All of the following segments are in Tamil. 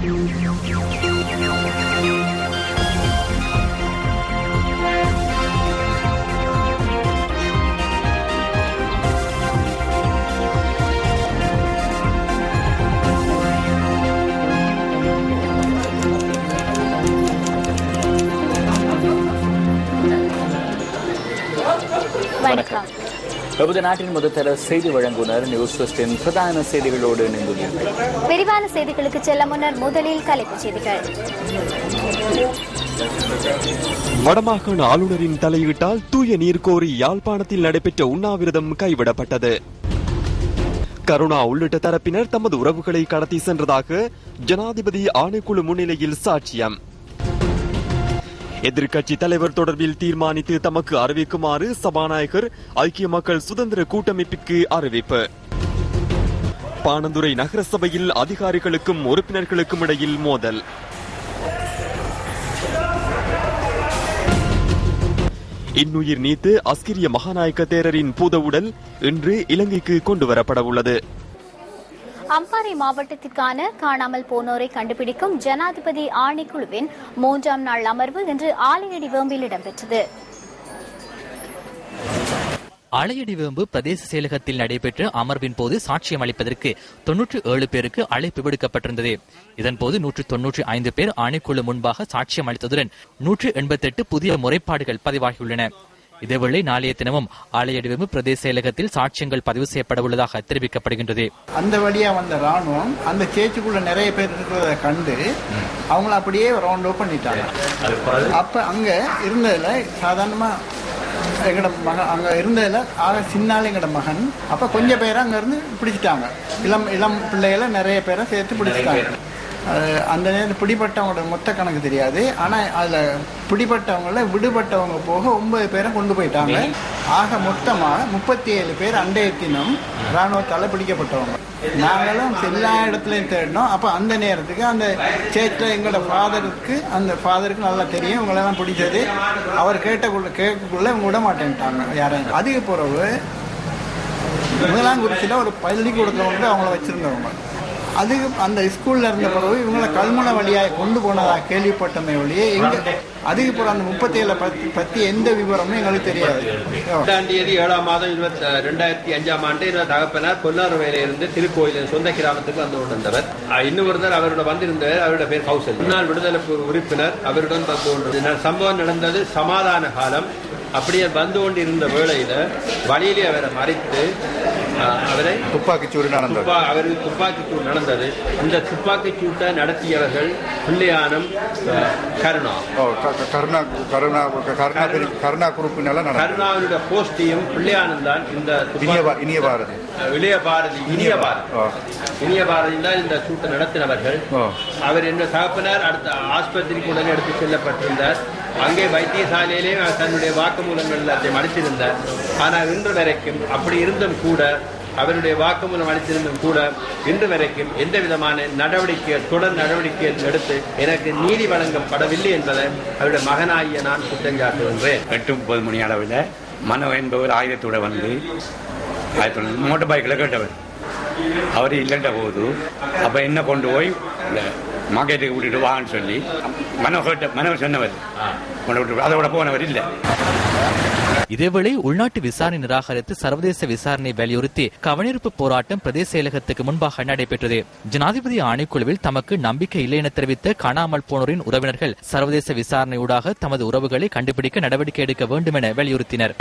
வணக்கம். நமது நாட்டின் முதற்தர செய்தி வழங்குனர் நியூஸ் ஃபர்ஸ்டின் பிரதான செய்திகளோடு இணைந்துள்ளீர்கள். விரிவான செய்திகளுக்கு செல்ல முன்னர் முதலில் தலைப்புச் செய்திகள். வடமாகாண ஆளுநரின் தலையீட்டால் தூய நீர் கோரி யாழ்ப்பாணத்தில் நடைபெற்ற உண்ணாவிரதம் கைவிடப்பட்டது. கருணா உள்ளிட்ட தரப்பினர் தமது உறவுகளை கடத்தி சென்றதாக ஜனாதிபதி ஆணைக்குழு முன்னிலையில் சாட்சியம். எதிர்க்கட்சி தலைவர் தொடர்பில் தீர்மானித்து தமக்கு அறிவிக்குமாறு சபாநாயகர் ஐக்கிய மக்கள் சுதந்திர கூட்டமைப்பிற்கு அறிவிப்பு. பாணந்துறை நகரசபையில் அதிகாரிகளுக்கும் உறுப்பினர்களுக்கும் இடையில் மோதல். இன்னுயிர் நீத்து அஸ்கிரிய மகாநாயக்க தேரரின் பூதவுடல் இன்று இலங்கைக்கு கொண்டுவரப்பட உள்ளது. அம்பாறை மாவட்டத்திற்கான காணாமல் போனோரை கண்டுபிடிக்கும் ஜனாதிபதி ஆணைக்குழுவின் 3ஆம் நாள் அமர்வு இன்று ஆலையடி வேம்பில் இடம்பெற்றது. ஆலையடி வேம்பு பிரதேச செயலகத்தில் நடைபெற்ற அமர்வின் போது சாட்சியம் அளிப்பதற்கு 97 பேருக்கு அழைப்பு விடுக்கப்பட்டிருந்தது. இதன்போது 195 பேர் ஆணைக்குழு முன்பாக சாட்சியம் அளித்ததுடன் 188 புதிய முறைப்பாடுகள் பதிவாகியுள்ளன. இதேவேளை நாளைய தினமும் ஆலையடிவேம்பு பிரதேச செயலகத்தில் சாட்சியங்கள் பதிவு செய்யப்பட உள்ளதாக தெரிவிக்கப்படுகின்றது. அந்த வழியா வந்த ராணுவம் அந்த சேர்ச்சுக்குள்ள நிறைய பேர் இருக்கிறத கண்டு அவங்கள அப்படியே ரவுண்ட் அப் பண்ணிட்டாங்க. அப்ப அங்க இருந்ததுல சாதாரணமா எங்கட மகன் அங்க இருந்ததுல சின்னால எங்கட மகன் அப்ப கொஞ்சம் பேரை அங்க இருந்து பிடிச்சிட்டாங்க. இளம் பிள்ளைகளை நிறைய பேரை சேர்த்து பிடிச்சிட்டாங்க. அந்த நேரம் பிடிப்பட்டவங்களோட மொத்த கணக்கு தெரியாது. ஆனால் அதில் பிடிப்பட்டவங்கள விடுபட்டவங்க போக 9 பேரை கொண்டு போயிட்டாங்க. ஆக மொத்தமாக 37 பேர் அண்டைய தினம் இராணுவத்தால் பிடிக்கப்பட்டவங்க. நாங்களும் எல்லா இடத்துலையும் தேடினோம். அப்போ அந்த நேரத்துக்கு அந்த சேர்ச்சில் எங்களோட ஃபாதருக்கு நல்லா தெரியும் இவங்களெல்லாம் பிடிச்சது. அவர் கேட்கக்குள்ள இவங்க விட மாட்டேன்ட்டாங்க யாரும். அதுக்கு பிறகு முதலாங்குறிச்சியில் ஒரு பள்ளிக்கூடத்தில் வந்து அவங்கள வச்சுருந்தவங்க. அதுக்கு அந்த ஸ்கூல்ல இருந்த பிறகு இவங்களை கல்முனை வழியாக கொண்டு போனதா கேள்விப்பட்டமே ஒழிய அதுக்கு பிறகு அந்த 37 பத்தி எந்த விவரமும் எங்களுக்கு தெரியாது. 7 மாதம் 2005 தகப்பனார் பொன்னார்வையிலிருந்து திருக்கோயிலின் சொந்த கிராமத்துக்கு வந்து கொண்டிருந்தவர். இன்னும் ஒருத்தர் அவரோட வந்திருந்தவர். அவருடைய பேர் கௌசல், முன்னாள் விடுதலை உறுப்பினர். அவருடன் வந்து கொண்டிருந்த சம்பவம் நடந்தது சமாதான காலம். அப்படியே வந்து கொண்டிருந்த வேளையில வழியிலே அவரை மறைத்து அவரை துப்பாக்கிச்சூடு நடந்தது. இந்த துப்பாக்கிச்சூட்டை நடத்தியவர்கள் பிள்ளையானம் கருணாவுடைய போஸ்டியும் பிள்ளையானம் தான். இந்த இளைய பாரதி தான் இந்த சூட்டை நடத்தினவர்கள். அவர் என்ன தகப்பனார் அடுத்த ஆஸ்பத்திரிக்கு உடனே எடுத்து செல்லப்பட்டிருந்தார். அங்கே வைத்தியசாலையிலே தன்னுடைய வாக்குமூலங்கள் எல்லாத்தையும் அளித்திருந்தார். ஆனால் இன்று வரைக்கும் அப்படி இருந்தும் கூட அவருடைய வாக்குமூலம் அளித்திருந்தும் கூட இன்று வரைக்கும் எந்த விதமான தொடர் நடவடிக்கைகள் எடுத்து எனக்கு நீதி வழங்கப்படவில்லை என்பதை அவருடைய மகனாகிய நான் குற்றஞ்சாட்டுகின்றேன். 8:30 மணி அளவில் மனோ என்பவர் ஆயுதத்தோட வந்து மோட்டர் பைக்கில் கேட்டவர். அவர் இல்லைன்ற போது அப்போ என்ன கொண்டு போய் மார்க்கெட்டுக்கு விட்டுட்டு வான்னு சொல்லி மனோ சொன்னவர் கொண்டு விட்டு அதோட போனவர் இல்லை. இதேவேளை உள்நாட்டு விசாரணை நிராகரித்து சர்வதேச விசாரணை வலியுறுத்தி கவனிருப்பு போராட்டம் பிரதேச செயலகத்துக்கு முன்பாக நடைபெற்றது. ஜனாதிபதி ஆணைக்குழுவில் தமக்கு நம்பிக்கை இல்லை என தெரிவித்த காணாமல் போனோரின் உறவினர்கள் சர்வதேச விசாரணையூடாக தமது உறவுகளை கண்டுபிடிக்க நடவடிக்கை எடுக்க வேண்டும் என வலியுறுத்தினர்.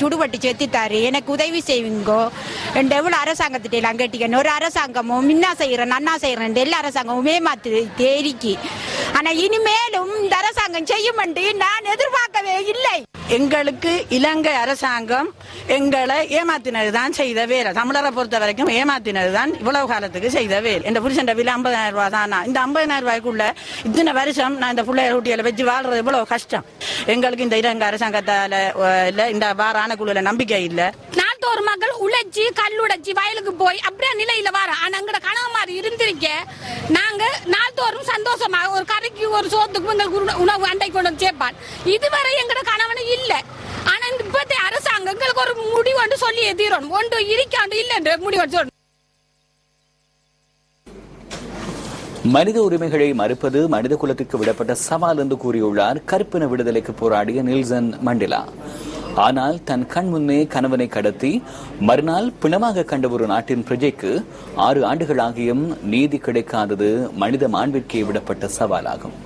சுடுபட்டு செத்துட்டாரு, எனக்கு உதவி செய்வீங்கோ. எவ்வளவு அரசாங்கத்திட்ட கேட்டீங்க. ஒரு அரசாங்கமும் மின்னா செய்யறேன் அண்ணா செய்யறேன் எல்லா அரசாங்கமும் ஏமாத்து தேரிக்கு. ஆனா இனிமேலும் இந்த அரசாங்கம் செய்யும் என்று நான் எதிர்பார்க்கவே இல்லை. எங்களுக்கு இலங்கை அரசாங்கம் எங்களை ஏமாத்தினதுதான் செய்த வேலை. தமிழரை பொறுத்த வரைக்கும் ஏமாத்தினதுதான் இவ்வளவு காலத்துக்கு செய்த வேலை. இந்த புருஷன் விலை 50,000 ரூபாய் தானா? இந்த 50,000 ரூபாய்க்குள்ள இத்தனை வருஷம் நான் இந்த பிள்ளைய ஊட்டியில வச்சு வாழ்றது இவ்வளவு கஷ்டம். எங்களுக்கு இந்த இலங்கை அரசாங்கத்தால இந்த வார ஆணைக்குழுல நம்பிக்கை இல்ல. நாட்டோர் மக்கள் உழைச்சி கல்லுடைச்சி வயலுக்கு போய் அப்படியே நிலையில வர. ஆனா எங்கட கனவு மாதிரி இருந்திருக்க நாங்க நாள்தோறும் சந்தோஷமாக ஒரு கறிக்கு ஒரு சோத்துக்கு எங்களுக்கு உணவு அண்டை கொண்டு சேர்ப்பான். இதுவரை எங்கட கணவனு இல்ல. ஆனா இப்பத்த அரசாங்கம் எங்களுக்கு ஒரு முடிவு சொல்லி தீரணும். ஒன்று இருக்காண்டு இல்ல முடிவு சொல்லணும். மனித உரிமைகளை மறுப்பது மனித குலத்திற்கு விடப்பட்ட சவால் என்று கூறியுள்ளார் கருப்பின விடுதலைக்கு போராடிய நெல்சன் மண்டேலா. ஆனால் தன் கண் முன்னே கணவனை கடத்தி மறுநாள் பிணமாக கண்ட ஒரு நாட்டின் பிரஜைக்கு 6 ஆண்டுகளாகியும் நீதி கிடைக்காதது மனித மாண்பிற்கே விடப்பட்ட சவாலாகும்.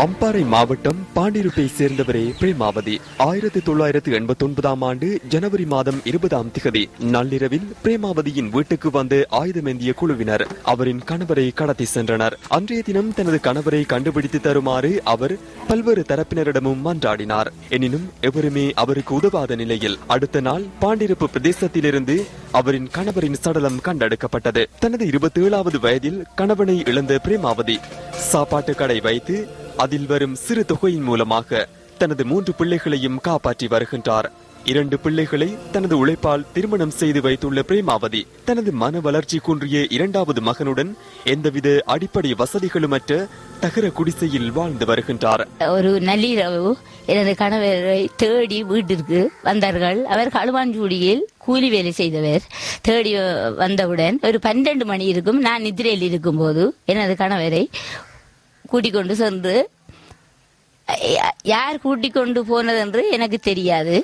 அம்பாறை மாவட்டம் பாண்டிருப்பை சேர்ந்தவரே பிரேமாவதி. 1989 ஆண்டு ஜனவரி மாதம் 20 நள்ளிரவில் பிரேமாவதியின் வீட்டுக்கு வந்து ஆயுதமேந்திய குழுவினர் அவரின் கணவரை கடத்தி சென்றனர். அன்றைய தினம் தனது கணவரை கண்டுபிடித்து தருமாறு அவர் பல்வேறு தரப்பினரிடமும் மன்றாடினார். எனினும் எவருமே அவருக்கு உதவாத நிலையில் அடுத்த நாள் பாண்டிருப்பு பிரதேசத்திலிருந்து அவரின் கணவரின் சடலம் கண்டெடுக்கப்பட்டது. தனது 27வது வயதில் கணவனை இழந்த பிரேமாவதி சாப்பாட்டு கடை வைத்து அதில் வரும் சிறு தொகையின் மூலமாக தனது 3 பிள்ளைகளையும் காப்பாற்றி வருகின்றார். 2 பிள்ளைகளை தனது உழைப்பால் திருமணம் செய்து வைத்துள்ள பிரேமாவதி தனது மன வளர்ச்சி குன்றிய 2வது மகனுடன் எந்தவித அடிப்படை வசதிகளுமற்ற தகர குடிசையில் வாழ்ந்து வருகின்றார். ஒரு நள்ளிரவு எனது கணவரை தேடி வீட்டிற்கு வந்தார்கள். அவர் களுவாஞ்சூடியில் கூலி வேலை செய்தவர். தேடி வந்தவுடன் ஒரு 12 மணி இருக்கும். நான் நிதிரையில் இருக்கும் போது எனது கணவரை கூட்டிக் கொண்டு சென்று, யார் கூட்டிக் கொண்டு போனது என்று எனக்கு தெரியாது.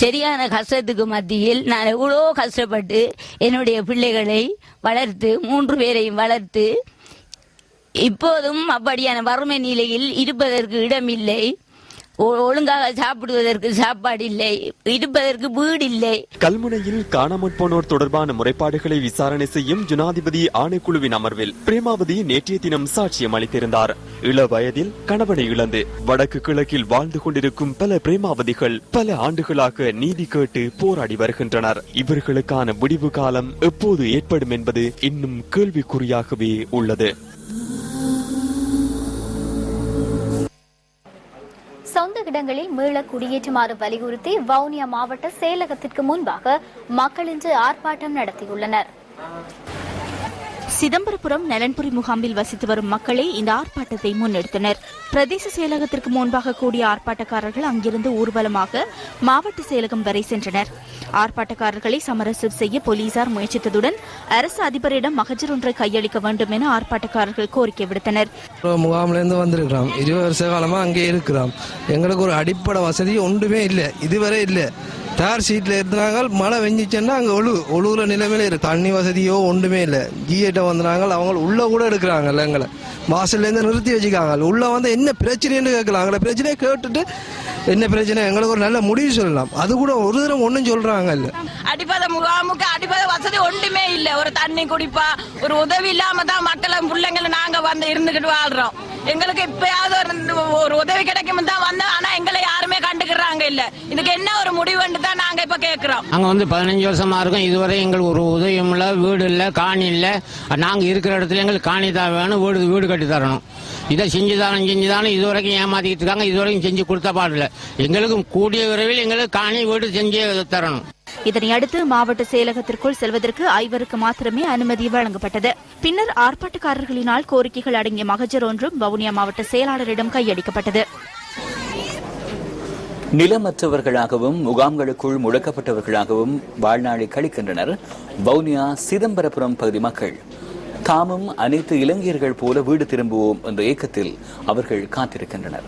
சரியான கஷ்டத்துக்கு மத்தியில் நான் எவ்வளோ கஷ்டப்பட்டு என்னுடைய பிள்ளைகளை வளர்த்து 3 பேரையும் வளர்த்து இப்போதும் அப்படியான வறுமை நிலையில் இருப்பதற்கு இடமில்லை. ஒழுங்காக சாப்பிடுவதற்கு சாப்பாடு இல்லை, இருப்பதற்கு வீடு இல்லை. கல்முனையில் காணாமற் போனோர் தொடர்பான முறைப்பாடுகளை விசாரணை செய்யும் ஜனாதிபதி ஆணைக்குழுவின் அமர்வில் பிரேமாவதி நேற்றைய தினம் சாட்சியம் அளித்திருந்தார். இள வயதில் கணவனை இழந்து வடக்கு கிழக்கில் வாழ்ந்து கொண்டிருக்கும் பல பிரேமாவதிகள் பல ஆண்டுகளாக நீதி கேட்டு போராடி வருகின்றனர். இவர்களுக்கான முடிவு காலம் எப்போது ஏற்படும் என்பது இன்னும் கேள்விக்குறியாகவே உள்ளது. சொந்த இடங்களில் மீள குடியேற்றுமாறு வலியுறுத்தி வவுனியா மாவட்ட செயலகத்திற்கு முன்பாக மக்கள் இன்று ஆர்ப்பாட்டம் நடத்தியுள்ளனர். சிதம்பரபுரம் நலன்புரி முகாமில் வசித்து வரும் மக்களே இந்த ஆர்ப்பாட்டத்தை முன்னெடுத்தனர். பிரதேச செயலகத்திற்கு முன்பாக கூடிய ஆர்ப்பாட்டக்காரர்கள் அங்கிருந்து ஊர்வலமாக மாவட்ட செயலகம் வரை சென்றனர். ஆர்ப்பாட்டக்காரர்களை சமரசம் செய்ய போலீசார் முயற்சித்ததுடன் அரசு அதிபரிடம் மகஜர் ஒன்றை கையளிக்க வேண்டும் என ஆர்ப்பாட்டக்காரர்கள் கோரிக்கை விடுத்தனர். முகாமிலிருந்து வந்திருக்கிறோம். 20 வருஷ காலமா அங்கே இருக்கிறோம். எங்களுக்கு ஒரு அடிப்படை வசதி ஒன்றுமே இல்லை, இதுவரை இல்லை. தார் சீட்ல இருந்தாங்க, மழை வெஞ்சிச்சுன்னா அங்க ஒழுகுற நிலைமையில இருக்கு. தண்ணி வசதியோ ஒன்றுமே இல்லை. ஜிஏட்ட வந்தாங்க, அவங்க உள்ள கூட எடுக்கிறாங்கல்ல, எங்களை வாசல்ல இருந்து நிறுத்தி வச்சுக்காங்க. உள்ள வந்து என்ன பிரச்சனைன்னு கேட்கலாம். அங்கே பிரச்சனையை கேட்டுட்டு என்ன பிரச்சனை எங்களுக்கு ஒரு நல்ல முடிவு சொல்லலாம். அது கூட ஒரு தரம் ஒன்றும் சொல்றாங்க இல்ல. அடிப்படை முகாமுக்கு அடிப்படை வசதி ஒன்றுமே இல்லை. ஒரு தண்ணி குடிப்பா ஒரு உதவி இல்லாம தான் மக்களை பிள்ளைங்களை நாங்க வந்து இருந்துகிட்டு வாழ்றோம். எங்களுக்கு இப்பயாவது ஒரு உதவி கிடைக்கும் தான் வந்தோம். ஆனா எங்களை யாருமே கண்டுக்கிறாங்க இல்ல. இதுக்கு என்ன ஒரு முடிவுன்னு தான் நாங்க இப்ப கேட்கிறோம். அங்க வந்து 15 வருஷமா இருக்கும். இதுவரை எங்களுக்கு ஒரு உதவியும் இல்ல, வீடு இல்ல, காணி இல்ல. நாங்க இருக்கிற இடத்துல எங்களுக்கு காணி தான் வேணும், வீடு கட்டி தரணும். இதை செஞ்சுதானே இதுவரைக்கும் ஏமாத்திக்கிட்டு இருக்காங்க. இதுவரைக்கும் செஞ்சு கொடுத்த பாடல. எங்களுக்கு கூடிய விரைவில் எங்களுக்கு காணி வீடு செஞ்சு தரணும். இதனையடுத்து மாவட்ட செயலகத்திற்குள் செல்வதற்கு 5 மாத்திரமே அனுமதி வழங்கப்பட்டது. பின்னர் ஆர்ப்பாட்டக்காரர்களினால் கோரிக்கைகள் அடங்கிய மகஜர் ஒன்றும் வவுனியா மாவட்ட செயலாளரிடம் கையளிக்கப்பட்டது. நிலமற்றவர்களாகவும் முகாம்களுக்குள் முடக்கப்பட்டவர்களாகவும் வாழ்நாளை கழிக்கின்றனர் வவுனியா சிதம்பரபுரம் பகுதி மக்கள். தாமும் அனைத்து இளைஞர்கள் போல வீடு திரும்புவோம் என்ற ஏக்கத்தில் அவர்கள் காத்திருக்கின்றனர்.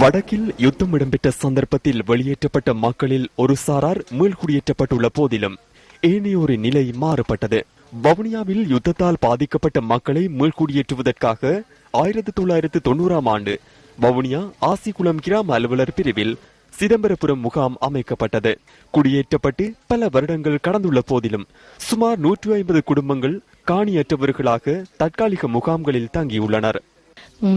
வடக்கில் யுத்தம் இடம்பெற்ற சந்தர்ப்பத்தில் வெளியேற்றப்பட்ட மக்களில் ஒரு சாரார் மீள்குடியேற்றப்பட்டுள்ள போதிலும் ஏனையோரின் நிலை மாறுபட்டது. வவுனியாவில் யுத்தத்தால் பாதிக்கப்பட்ட மக்களை மீள்குடியேற்றுவதற்காக 1990 ஆண்டு வவுனியா ஆசிக்குளம் கிராம அலுவலர் பிரிவில் சிதம்பரபுரம் முகாம் அமைக்கப்பட்டது. குடியேற்றப்பட்டு பல வருடங்கள் கடந்துள்ள போதிலும் சுமார் 150 குடும்பங்கள் காணியற்றவர்களாக தற்காலிக முகாம்களில் தங்கியுள்ளனர்.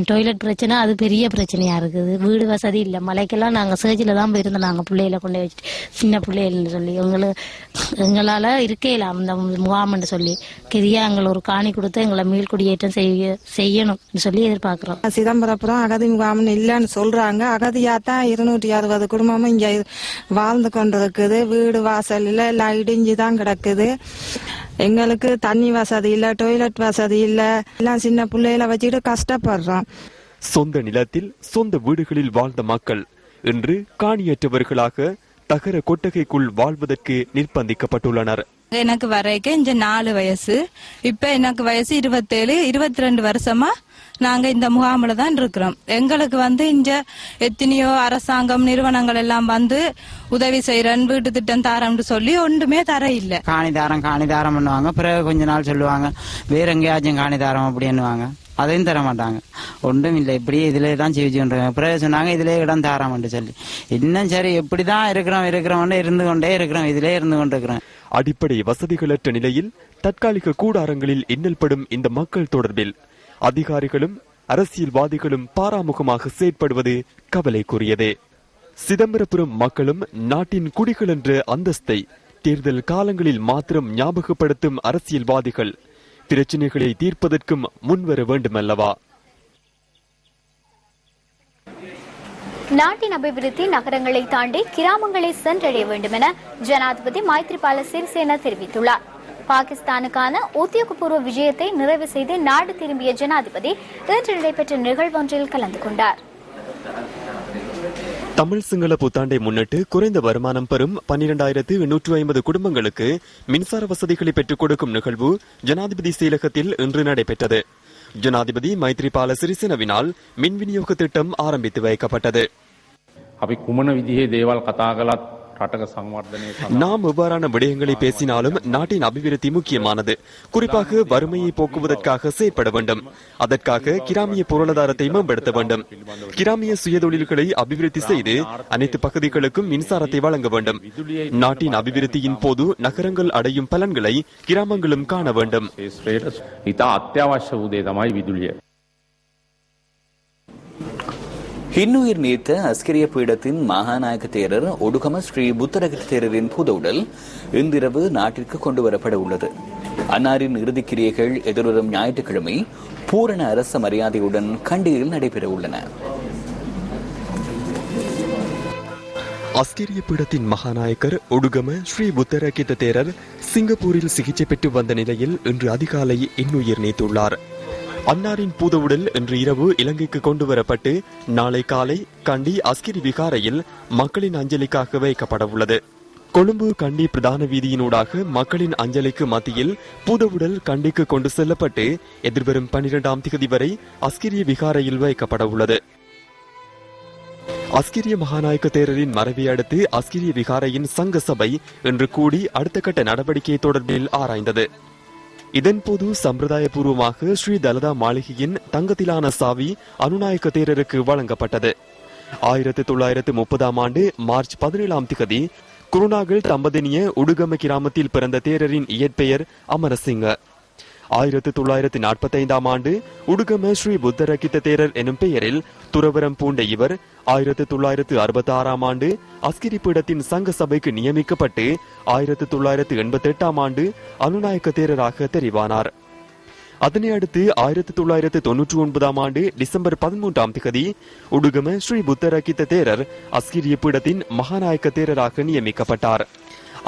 டாய்லெட் பிரச்சனை அது பெரிய பிரச்சனையா இருக்குது. வீடு வசதி இல்லை. மலைக்கெல்லாம் நாங்கள் சேர்ச்சில தான் போயிருந்தோம். நாங்கள் பிள்ளைகளை கொண்டு வச்சுட்டு சின்ன பிள்ளைகள்னு சொல்லி எங்களால் இருக்கலாம் இந்த முகாம்னு சொல்லி கெதியா எங்களை ஒரு காணி கொடுத்து எங்களை மீள் குடியேற்றம் செய்யணும் சொல்லி எதிர்பார்க்கிறோம். சிதம்பரபுரம் அகதி முகாம்னு இல்லைன்னு சொல்றாங்க. அகதியாத்தான் 260 குடும்பமும் இங்க வாழ்ந்து கொண்டிருக்குது. வீடு வாசல் இல்லை, எல்லாம் இடிஞ்சு தான் கிடக்குது. எங்களுக்கு தண்ணி வசதி இல்ல, டாய்லெட் வசதி இல்ல, எல்லாம் சின்ன பிள்ளைகளை வச்சுட்டு கஷ்டப்படுறோம். சொந்த நிலத்தில் சொந்த வீடுகளில் வாழ்ந்த மக்கள் இன்று காணியற்றவர்களாக தகர கொட்டகைக்குள் வாழ்வதற்கு நிர்பந்திக்கப்பட்டுள்ளனர். எனக்கு வரைக்கும் இங்க 4 வயசு, இப்ப எனக்கு வயசு 27, 22 வருஷமா நாங்க இந்த முகாமில தான் இருக்கிறோம். எங்களுக்கு இங்க எத்தனையோ அரசாங்கம் நிறுவனங்கள் எல்லாம் உதவி செய்யறேன், வீட்டு திட்டம் தாரம்னு சொல்லி ஒன்றுமே தர இல்ல. காணிதாரம் பண்ணுவாங்க, பிறகு கொஞ்ச நாள் சொல்லுவாங்க வேற எங்கேயாச்சும் காணிதாரம் அப்படின்னுவாங்க, அதையும் தர மாட்டாங்க. ஒன்றும் இல்லை, இப்படி இதுல தான் ஜீவிச்சுட்டு பிறகு சொன்னாங்க இதுல இடம் தாராமன்னு சொல்லி. இன்னும் சரி எப்படிதான் இருக்கிறோம் இருந்து கொண்டே இருக்கிறோம், இதுல இருந்து கொண்டு இருக்கிறோம். அடிப்படை வசதிகளற்ற நிலையில் தற்காலிக கூடாரங்களில் இன்னல்படும் இந்த மக்கள் தொடர்பில் அதிகாரிகளும் அரசியல்வாதிகளும் பாராமுகமாக செயற்படுவது கவலைக்குரியது. சிதம்பரபுரம் மக்களும் நாட்டின் குடிகள் என்ற அந்தஸ்தை தேர்தல் காலங்களில் மாத்திரம் ஞாபகப்படுத்தும் அரசியல்வாதிகள் பிரச்சனைகளை தீர்ப்பதற்கும் முன்வர வேண்டுமல்லவா? நாட்டின் அபிவிருத்தி நகரங்களை தாண்டி கிராமங்களை சென்றடைய வேண்டும் என ஜனாதிபதி மைத்ரிபால சிறிசேன தெரிவித்துள்ளார். பாகிஸ்தானுக்கான உத்தியோகபூர்வ விஜயத்தை நிறைவு செய்து நாடு திரும்பிய ஜனாதிபதி இன்று நடைபெற்ற நிகழ்வொன்றில் கலந்து கொண்டார். தமிழ் சிங்கள புத்தாண்டை முன்னிட்டு குறைந்த வருமானம் பெறும் 12,850 குடும்பங்களுக்கு மின்சார வசதிகளை பெற்றுக் கொடுக்கும் நிகழ்வு ஜனாதிபதி செயலகத்தில் இன்று நடைபெற்றது. ஜனாதிபதி மைத்ரிபால சிறிசேனவினால் மின் விநியோக திட்டம் ஆரம்பித்து வைக்கப்பட்டது. நாம் எவ்வாறான விடயங்களை பேசினாலும் நாட்டின் அபிவிருத்தி முக்கியமானது. குறிப்பாக வறுமையை போக்குவதற்காக செயற்பட வேண்டும். அதற்காக கிராமிய பொருளாதாரத்தை மேம்படுத்த வேண்டும். கிராமிய சுயதொழில்களை அபிவிருத்தி செய்து அனைத்து பகுதிகளுக்கும் மின்சாரத்தை வழங்க வேண்டும். நாட்டின் அபிவிருத்தியின் போது நகரங்கள் அடையும் பலன்களை கிராமங்களும் காண வேண்டும். இன்னுயிர் நீத்த அஸ்கிரிய பீடத்தின் மகாநாயக தேரர் ஒடுகம ஸ்ரீ புத்தரகிரி தேரரின் பூதவுடல் இன்றிரவு நாட்டிற்கு கொண்டுவரப்பட உள்ளது. அன்னாரின் இறுதிக்கிரியைகள் எதிர்வரும் ஞாயிற்றுக்கிழமை பூரண அரச மரியாதையுடன் கண்டியில் நடைபெற உள்ளன. அஸ்கிரிய பீடத்தின் மகாநாயகர் ஒடுகம ஸ்ரீ புத்தரகித்த தேரர் சிங்கப்பூரில் சிகிச்சை பெற்று வந்த நிலையில் இன்று அதிகாலை இன்னுயிர் நீத்துள்ளார். அன்னாரின் பூதவுடல் இன்று இரவு இலங்கைக்கு கொண்டு வரப்பட்டு நாளை காலை கண்டி அஸ்கிரி விகாரையில் மக்களின் அஞ்சலிக்காக வைக்கப்பட உள்ளது. கொழும்பு கண்டி பிரதான வீதியினூடாக மக்களின் அஞ்சலிக்கு மத்தியில் பூதவுடல் கண்டிக்கு கொண்டு செல்லப்பட்டு எதிர்வரும் 12ஆம் தேதி வரை அஸ்கிரிய விகாரையில் வைக்கப்பட உள்ளது. அஸ்கிரிய மகாநாயக்க தேரரின் மறைவை அடுத்து அஸ்கிரிய விகாரையின் சங்க சபை இன்று கூடி அடுத்த கட்ட நடவடிக்கை தொடர்பில் ஆராய்ந்தது. இதன்போது சம்பிரதாயபூர்வமாக ஸ்ரீ தலதா மாளிகையின் தங்கத்திலான சாவி அனுநாயக்க தேரருக்கு வழங்கப்பட்டது. 1930ஆம் ஆண்டு மார்ச் 17ஆம் தேதி குருநாகல் தம்பதினிய உடுகம கிராமத்தில் பிறந்த தேரரின் இயற்பெயர் அமரசிங்க. 1945ஆம் ஆண்டு உடுகம ஸ்ரீ புத்தரகித்த தேரர் எனும் பெயரில் துறவரம் பூண்ட இவர் 1966ஆம் ஆண்டு அஸ்கிரி பீடத்தின் சங்க சபைக்கு நியமிக்கப்பட்டு 1988ஆம் ஆண்டு அனுநாயக்க தேரராக தெரிவானார். அதனை அடுத்து 1999ஆம் ஆண்டு டிசம்பர் 13ஆம் தேதி உடுகம ஸ்ரீ புத்தரகித்த தேரர் அஸ்கிரிய பீடத்தின் மகாநாயக்க தேரராக நியமிக்கப்பட்டார்.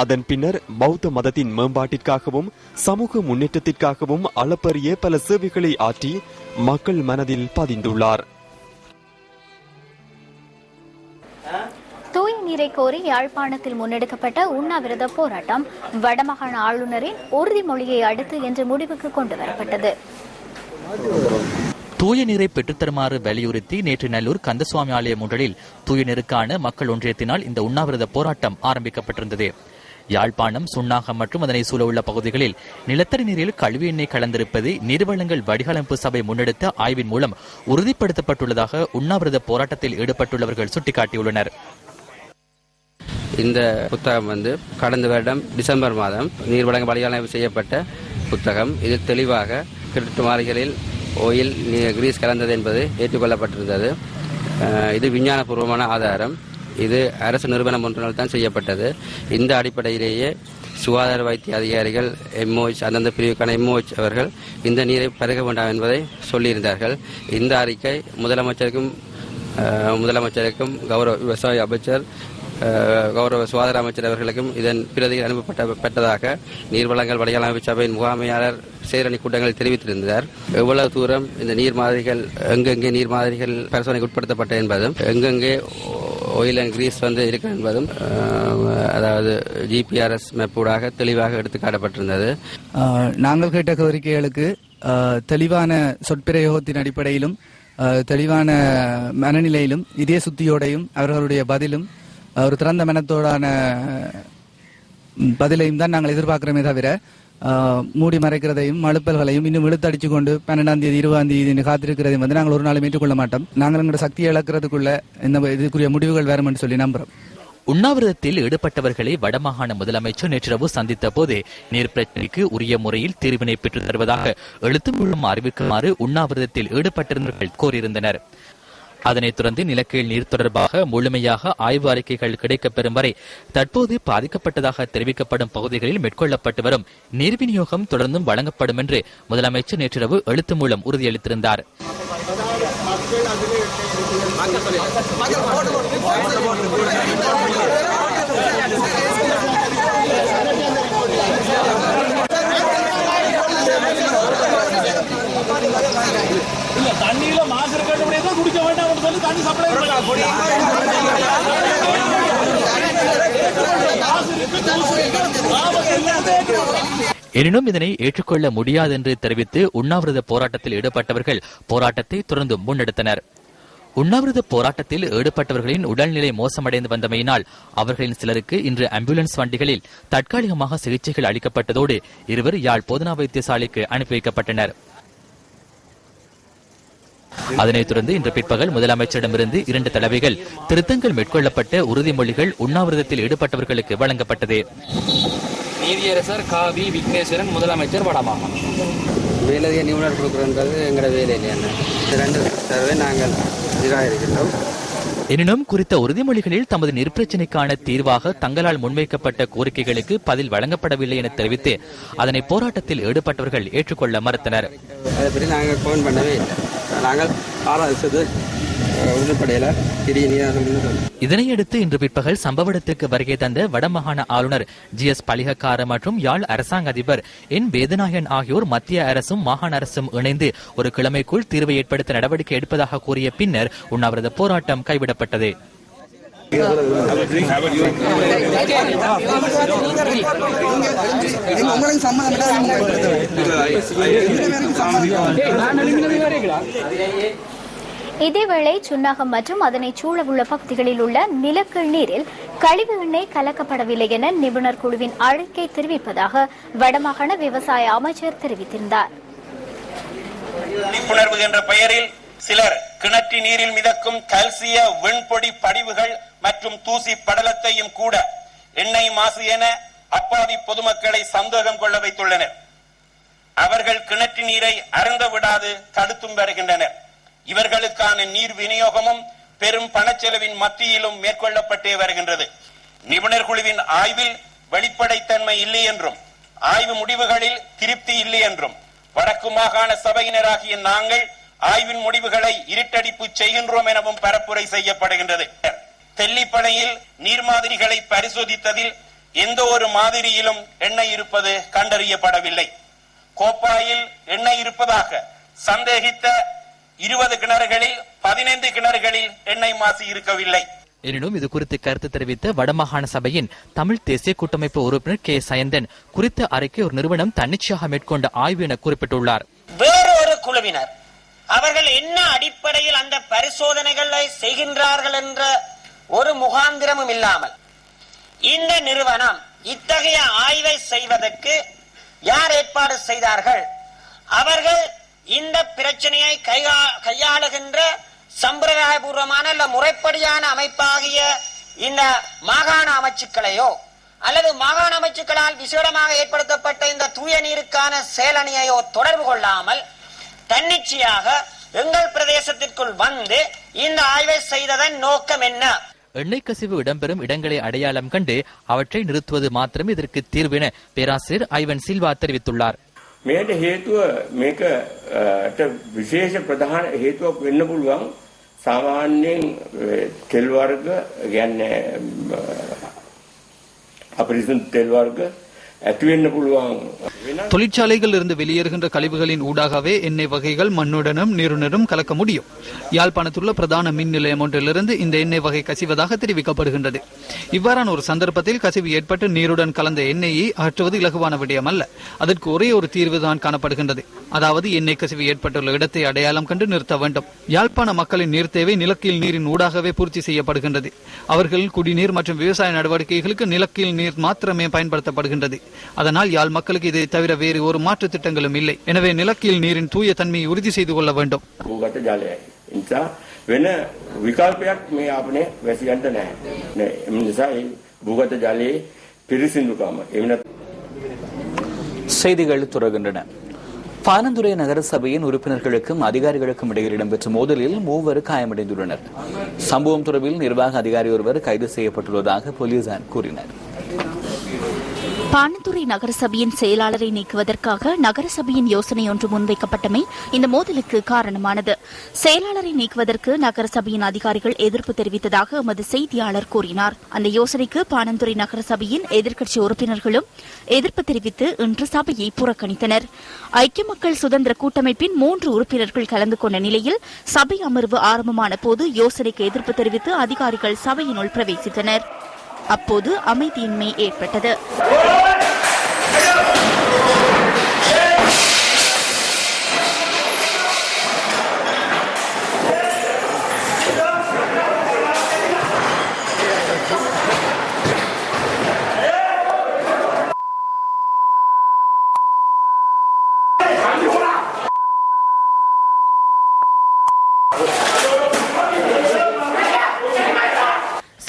அதன் பின்னர் பௌத்த மதத்தின் மேம்பாட்டிற்காகவும் சமூக முன்னேற்றத்திற்காகவும் அளப்பரிய பல சேவைகளை ஆற்றி மக்கள் மனதில் பதிந்துள்ளார். தூய நீரை கோரி யாழ்ப்பாணத்தில் முன்னெடுக்கப்பட்ட உண்ணாவிரத போராட்டம் வடமாகாண ஆளுநரின் உறுதிமொழியை அடுத்து இன்று முடிவுக்கு கொண்டு வரப்பட்டது. தூய நீரை பெற்றுத்தருமாறு வலியுறுத்தி நேற்று நல்லூர் கந்தசுவாமி ஆலய முன்றலில் தூய நீருக்கான மக்கள் ஒன்றியத்தினால் இந்த உண்ணாவிரத போராட்டம் ஆரம்பிக்கப்பட்டிருந்தது. யாழ்ப்பாணம், சுண்ணாகம் மற்றும் அதனை சூழவுள்ள பகுதிகளில் நிலத்தடி நீரில் கழிவு எண்ணெய் கலந்திருப்பது நீர்வளங்கள் வடிகாலமைப்பு சபை முன்னெடுத்த ஆய்வின் மூலம் உறுதிப்படுத்தப்பட்டுள்ளதாக உண்ணாவிரத போராட்டத்தில் ஈடுபட்டுள்ளவர்கள் சுட்டிக்காட்டியுள்ளனர். இந்த புத்தகம் கடந்த வருடம் டிசம்பர் மாதம் நீர்வளங்கள் வடிகாலமைப்பு செய்யப்பட்ட புத்தகம். இது தெளிவாக கிணற்று மாளிகளில் ஓயில் கிரீஸ் கலந்தது என்பது ஏற்றுக்கொள்ளப்பட்டிருந்தது. இது விஞ்ஞானபூர்வமான ஆதாரம். இது அரசு நிறுவனம் ஒன்றினால் தான் செய்யப்பட்டது. இந்த அடிப்படையிலேயே சுகாதார வைத்திய அதிகாரிகள் எம்ஓஹெச் அந்தந்த பிரிவுக்கான எம்ஓஹெச் அவர்கள் இந்த நீரை பருக வேண்டாம் என்பதை சொல்லியிருந்தார்கள். இந்த அறிக்கை முதலமைச்சருக்கும் கௌரவ விவசாய அமைச்சர், கௌரவ சுகாதார அமைச்சர் அவர்களுக்கும் இதன் பிரதிகள் அனுப்பப்பட்டதாக நீர்வளங்கள் வடிகாலமைப்பு சபையின் முகாமையாளர் சேரணி கூட்டங்களில் தெரிவித்திருந்தார். எவ்வளவு தூரம் இந்த நீர் மாதிரிகள் எங்கெங்கே நீர் மாதிரிகள் பரிசோதனைக்கு உட்படுத்தப்பட்ட என்பதும் எங்கெங்கே ஆயில் அண்ட் கிரீஸ் வந்து இருக்கு என்பதும் அதாவது ஜிபிஆர்எஸ் மேப்பூடாக தெளிவாக எடுத்து காட்டப்பட்டிருந்தது. நாங்கள் கேட்ட கோரிக்கைகளுக்கு தெளிவான சொற்பிரயோகத்தின் அடிப்படையிலும் தெளிவான மனநிலையிலும் இதய சுத்தியோடையும் அவர்களுடைய பதிலும் ஒரு திறந்த மனத்தோடான பதிலையும் தான் நாங்கள் எதிர்பார்க்கிறோமே தவிர மூடி மறைக்கிறதையும் மழுப்பல்களையும் இன்னும் இழுத்தடிச்சு கொண்டு 12ஆம் தேதி 20ஆம் தேதி காத்திருக்கிறதையும் வந்து நாங்கள் ஒரு நாளும் ஏற்றுக்கொள்ள மாட்டோம். நாங்கள் எங்களோட சக்தியை இழக்கிறதுக்குள்ள இந்த இதுக்குரிய முடிவுகள் வரும் என்று சொல்லி நம்புறோம். உண்ணாவிரதத்தில் ஈடுபட்டவர்களை வடமாகாண முதலமைச்சர் நேற்றிரவு சந்தித்த போது நீர் பிரச்சினைக்கு உரிய முறையில் தீர்வினை பெற்றுத் தருவதாக எழுத்து மூலம் அறிவிக்குமாறு உண்ணாவிரதத்தில் ஈடுபட்டிருந்தவர்கள் கோரியிருந்தனர். அதனைத் தொடர்ந்து நிலக்கீழ் நீர் தொடர்பாக முழுமையாக ஆய்வு அறிக்கைகள் கிடைக்கப்பெறும் வரை தற்போது பாதிக்கப்பட்டதாக தெரிவிக்கப்படும் பகுதிகளில் மேற்கொள்ளப்பட்டு வரும் நீர் விநியோகம் தொடர்ந்தும் வழங்கப்படும் என்று முதலமைச்சர் நேற்றிரவு எழுத்து மூலம் உறுதியளித்திருந்தார். தண்ணியில மாசு இருக்க குடிக்க வேண்டாம் சொல்லி தண்ணி சப்ளை எனினும் இதனை ஏற்றுக்கொள்ள முடியாது என்று தெரிவித்து உண்ணாவிரத போராட்டத்தில் ஈடுபட்டவர்கள் போராட்டத்தை தொடர்ந்து முன்னெடுத்தனர். உண்ணாவிரத போராட்டத்தில் ஈடுபட்டவர்களின் உடல்நிலை மோசமடைந்து வந்தமையினால் அவர்களின் சிலருக்கு இன்று ஆம்புலன்ஸ் வண்டிகளில் தற்காலிகமாக சிகிச்சைகள் அளிக்கப்பட்டதோடு இருவர் யாழ் போதனா வைத்தியசாலைக்கு அனுப்பி வைக்கப்பட்டனர். அதனைத் தொடர்ந்து இன்று பிற்பகல் முதலமைச்சரிடமிருந்து 2 தடவைகள் திருத்தங்கள் மேற்கொள்ளப்பட்ட உறுதிமொழிகள் உண்ணாவிரதத்தில் ஈடுபட்டவர்களுக்கு வழங்கப்பட்டது. நீதியரசர் காவி விக்னேஸ்வரன், முதலமைச்சர் வடமாகாணம். வேலையை நிபுணர் கொடுக்குறது எங்களோட வேலை இல்லையா? 2 தடவை நாங்கள் நிராகரிக்கின்றோம். எனினும் குறித்த உறுதிமொழிகளில் தமது நீர்ப்பிரச்சினைக்கான தீர்வாக தங்களால் முன்வைக்கப்பட்ட கோரிக்கைகளுக்கு பதில் வழங்கப்படவில்லை என தெரிவித்து அதனை போராட்டத்தில் ஈடுபட்டவர்கள் ஏற்றுக்கொள்ள மறுத்தனர். நாங்கள் போன் பண்ணவே இல்லை. நாங்கள் இதனையடுத்து இன்று பிற்பகல் சம்பவ இடத்திற்கு வருகை தந்த வடமாகாண ஆளுநர் GS பலிகக்கார மற்றும் யாழ் அரசாங்க அதிபர் N வேதநாயகன் ஆகியோர் மத்திய அரசும் மாகாண அரசும் இணைந்து ஒரு கிழமைக்குள் தீர்வை ஏற்படுத்த நடவடிக்கை எடுப்பதாக கூறிய பின்னர் உண்ணாவிரத போராட்டம் கைவிடப்பட்டது. இதேவேளை சுன்னாகம் மற்றும் அதனை சூழவுள்ள பகுதிகளில் உள்ள நிலக்கீழ் நீரில் கழிவு எண்ணெய் கலக்கப்படவில்லை என நிபுணர் குழுவின் அறிக்கை தெரிவிப்பதாக வடமாகாண விவசாய அமைச்சர் தெரிவித்திருந்தார். விழிப்புணர்வு என்ற பெயரில் சிலர் கிணற்று நீரில் மிதக்கும் கல்சிய வெண்பொடி படிவுகள் மற்றும் தூசி படலத்தையும் கூட எண்ணெய் மாசு என அப்பாவி பொதுமக்களை சந்தேகம் கொள்ள வைத்துள்ளனர். அவர்கள் கிணற்று நீரை அருந்த விடாது தடுத்தும் வருகின்றனர். இவர்களுக்கான நீர் விநியோகமும் பெரும் பணச்செலவின் மத்தியிலும் மேற்கொள்ளப்பட்டே வருகின்றது. நிபுணர் குழுவின் ஆய்வில் வெளிப்படைத்தன்மை இல்லை என்றும் ஆய்வு முடிவுகளில் திருப்தி இல்லை என்றும் வடக்கு மாகாண சபையினராகிய நாங்கள் ஆய்வின் முடிவுகளை இருட்டடிப்பு செய்கின்றோம் எனவும் பரப்புரை செய்யப்படுகின்றது. தெல்லிப்படையில் நீர் மாதிரிகளை பரிசோதித்ததில் எந்த ஒரு மாதிரியிலும் எண்ணெய் இருப்பது கண்டறியப்படவில்லை. கோப்பாயில் எண்ணெய் இருப்பதாக சந்தேகித்த 20 கிணறுகளில் 15 கிணறுகளில் எண்ணெய் மாசு இருக்கவில்லை. எனினும் இது குறித்து கருத்து தெரிவித்த வடமாகாண சபையின் தமிழ் தேசிய கூட்டமைப்பு உறுப்பினர் K சயந்தன் குறித்த அறிக்கை ஒரு நிறுவனம் தன்னிச்சையாக மேற்கொண்ட ஆய்வு என குறிப்பிட்டுள்ளார். வேறொரு குழுவினர் அவர்கள் என்ன அடிப்படையில் அந்த பரிசோதனைகளை செய்கின்றார்கள் என்ற ஒரு முகாந்திரமும் இல்லாமல் இந்த நிறுவனம் இத்தகைய ஆய்வை செய்வதற்கு யார் ஏற்பாடு செய்தார்கள்? அவர்கள் இந்த பிரச்சனையை கையாளுகின்ற சம்பிரதாயபூர்வமான அல்ல முறைப்படியான அமைப்பாகிய இந்த மாகாண அமைச்சுக்களையோ அல்லது மாகாண அமைச்சுக்களால் விசேடமாக ஏற்படுத்தப்பட்ட இந்த தூய நீருக்கான செயலணியையோ தொடர்பு கொள்ளாமல் தன்னிச்சையாக எங்கள் பிரதேசத்திற்குள் வந்து இந்த ஆய்வை செய்ததன் நோக்கம் என்ன? எண்ணெய் கசிவு இடம்பெறும் இடங்களை அடையாளம் கண்டு அவற்றை நிறுத்துவது மாத்திரமே இதற்கு தீர்வு என பேராசிரியர் ஐவன் சில்வா தெரிவித்துள்ளார். මේට හේතුව මේකට විශේෂ ප්‍රධාන හේතුවක් වෙන්න පුළුවන්. සාමාන්‍යයෙන් තෙල් වර්ග කියන්නේ අපරිසුදු තෙල් වර්ග ඇති වෙන්න පුළුවන්. தொழிற்சாலைகள் இருந்து வெளியேறுகின்ற கழிவுகளின் ஊடாகவே எண்ணெய் வகைகள் மண்ணுடனும் நீருடனும் கலக்க முடியும். யாழ்ப்பாணத்துள்ள பிரதான மின் நிலையம் ஒன்றிலிருந்து இந்த எண்ணெய் வகை கசிவதாக தெரிவிக்கப்படுகின்றது. இவ்வாறான ஒரு சந்தர்ப்பத்தில் கசிவு ஏற்பட்டு நீருடன் கலந்த எண்ணெயை அகற்றுவது இலகுவான விடயம் அல்ல. அதற்கு ஒரே ஒரு தீர்வுதான் காணப்படுகின்றது. அதாவது எண்ணெய் கசிவு ஏற்பட்டுள்ள இடத்தை அடையாளம் கண்டு நிறுத்த வேண்டும். யாழ்ப்பாண மக்களின் நீர் தேவை நிலக்கீழ் நீரின் ஊடாகவே பூர்த்தி செய்யப்படுகின்றது. அவர்கள் குடிநீர் மற்றும் விவசாய நடவடிக்கைகளுக்கு நிலக்கீழ் நீர் மாத்திரமே பயன்படுத்தப்படுகின்றது. அதனால் யாழ் மக்களுக்கு இதை தவிர வேறு ஒரு மாற்று திட்டங்களும் இல்லை. எனவே நிலக்கீழ் நீரின் தூய தன்மையை உறுதி செய்து கொள்ள வேண்டும். වෙන විකල්පයක් මේ අපනේ වැසියන්ට නැහැ. ඒ නිසා ඒ භූගත ජලයේ පිරිසිදුකම செய்திகள் தொடர்கின்றன. பானந்துறை நகரசபையின் உறுப்பினர்களுக்கும் அதிகாரிகளுக்கும் இடையில் இடம்பெற்ற மோதலில் 3 காயமடைந்துள்ளனர். சம்பவம் தொடர்பில் நிர்வாக அதிகாரி ஒருவர் கைது செய்யப்பட்டுள்ளதாக போலீசார் கூறினர். பானந்துறை நகரசபையின் செயலாளரை நீக்குவதற்காக நகரசபையின் யோசனை ஒன்று முன்வைக்கப்பட்டமை இந்த மோதலுக்கு காரணமானது. செயலாளரை நீக்குவதற்கு நகரசபையின் அதிகாரிகள் எதிர்ப்பு தெரிவித்ததாக எமது செய்தியாளர் கூறினார். அந்த யோசனைக்கு பானந்துறை நகரசபையின் எதிர்க்கட்சி உறுப்பினர்களும் எதிர்ப்பு தெரிவித்து இன்று சபையை புறக்கணித்தனர். ஐக்கிய மக்கள் சுதந்திர கூட்டமைப்பின் 3 உறுப்பினர்கள் கலந்து கொண்ட நிலையில் சபை அமர்வு ஆரம்பமான போது யோசனைக்கு எதிர்ப்பு தெரிவித்து அதிகாரிகள் சபையினுள் பிரவேசித்தனர். அப்போது அமைதியின்மை ஏற்பட்டது.